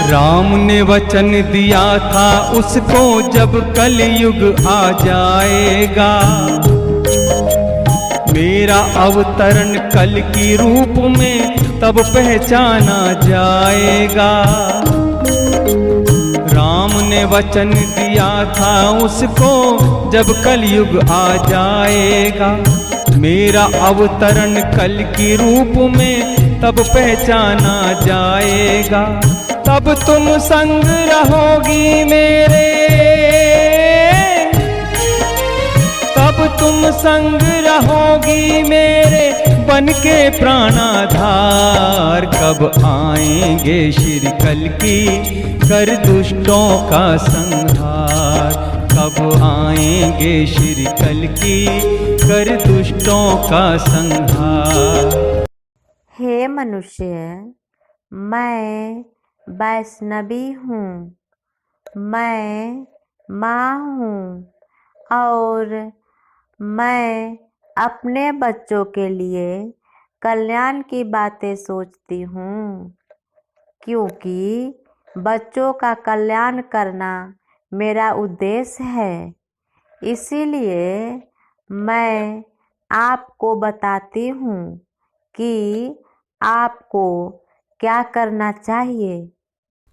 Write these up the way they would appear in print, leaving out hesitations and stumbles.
राम ने वचन दिया था उसको जब कलयुग आ जाएगा, मेरा अवतरण कल की रूप में तब पहचाना जाएगा। राम ने वचन दिया था उसको जब कलयुग आ जाएगा, मेरा अवतरण कल की रूप में तब पहचाना जाएगा। तब तुम संग रहोगी मेरे, तब तुम संग रहोगी मेरे बन के प्राणाधार। कब आएंगे श्री कल की कर दुष्टों का संहार, कब आएंगे श्री कल की कर दुष्टों का संहार। हे मनुष्य, मैं वैष्णवी हूँ, मैं माँ हूँ और मैं अपने बच्चों के लिए कल्याण की बातें सोचती हूँ, क्योंकि बच्चों का कल्याण करना मेरा उद्देश्य है। इसीलिए मैं आपको बताती हूँ कि आपको क्या करना चाहिए।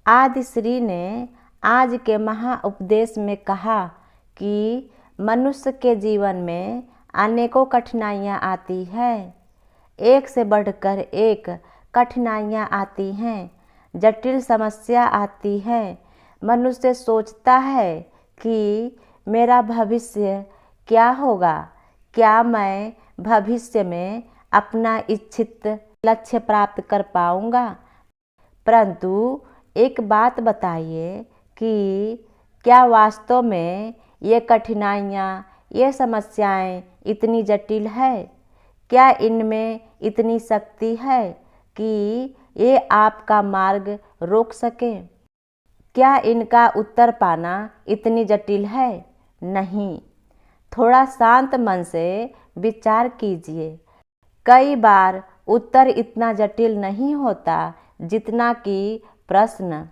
आदिश्री ने आज के महाउपदेश में कहा कि मनुष्य के जीवन में अनेकों कठिनाइयाँ आती हैं, एक से बढ़कर एक कठिनाइयाँ आती हैं, जटिल समस्या आती है। मनुष्य सोचता है कि मेरा भविष्य क्या होगा, क्या मैं भविष्य में अपना इच्छित लक्ष्य प्राप्त कर पाऊँगा। परंतु एक बात बताइए कि क्या वास्तव में ये कठिनाइयाँ, ये समस्याएं इतनी जटिल है? क्या इनमें इतनी शक्ति है कि ये आपका मार्ग रोक सके? क्या इनका उत्तर पाना इतनी जटिल है? नहीं। थोड़ा शांत मन से विचार कीजिए। कई बार उत्तर इतना जटिल नहीं होता जितना कि प्रश्न।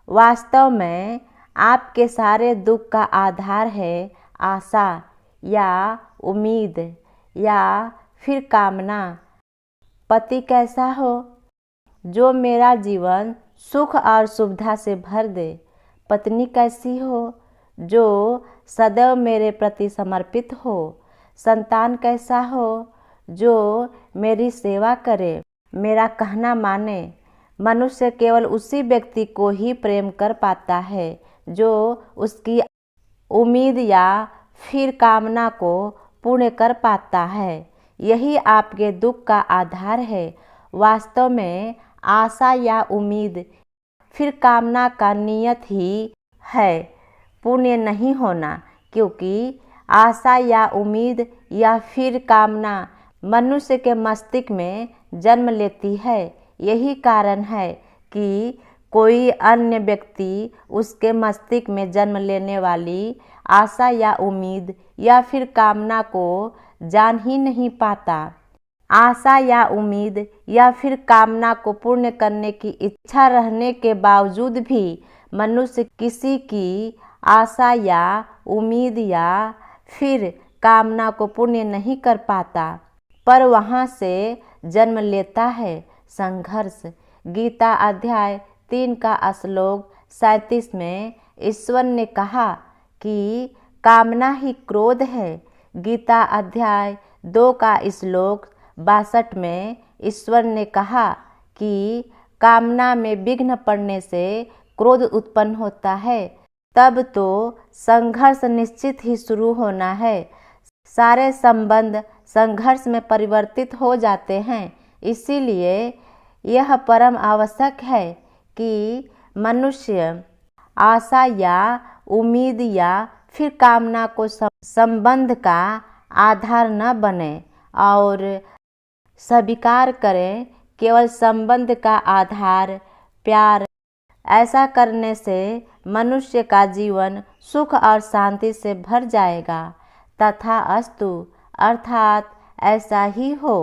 वास्तव में आपके सारे दुख का आधार है आशा या उम्मीद या फिर कामना। पति कैसा हो जो मेरा जीवन सुख और सुविधा से भर दे, पत्नी कैसी हो जो सदैव मेरे प्रति समर्पित हो, संतान कैसा हो जो मेरी सेवा करे, मेरा कहना माने। मनुष्य केवल उसी व्यक्ति को ही प्रेम कर पाता है जो उसकी उम्मीद या फिर कामना को पूर्ण कर पाता है। यही आपके दुख का आधार है। वास्तव में आशा या उम्मीद फिर कामना का नियत ही है पुण्य नहीं होना, क्योंकि आशा या उम्मीद या फिर कामना मनुष्य के मस्तिष्क में जन्म लेती है। यही कारण है कि कोई अन्य व्यक्ति उसके मस्तिष्क में जन्म लेने वाली आशा या उम्मीद या फिर कामना को जान ही नहीं पाता। आशा या उम्मीद या फिर कामना को पूर्ण करने की इच्छा रहने के बावजूद भी मनुष्य किसी की आशा या उम्मीद या फिर कामना को पूर्ण नहीं कर पाता, पर वहाँ से जन्म लेता है संघर्ष। गीता अध्याय 3 का श्लोक 37 में ईश्वर ने कहा कि कामना ही क्रोध है। गीता अध्याय 2 का श्लोक 62 में ईश्वर ने कहा कि कामना में विघ्न पड़ने से क्रोध उत्पन्न होता है। तब तो संघर्ष निश्चित ही शुरू होना है। सारे संबंध संघर्ष में परिवर्तित हो जाते हैं। इसीलिए यह परम आवश्यक है कि मनुष्य आशा या उम्मीद या फिर कामना को संबंध का आधार न बने और स्वीकार करें केवल संबंध का आधार प्यार। ऐसा करने से मनुष्य का जीवन सुख और शांति से भर जाएगा। तथास्तु, अर्थात ऐसा ही हो।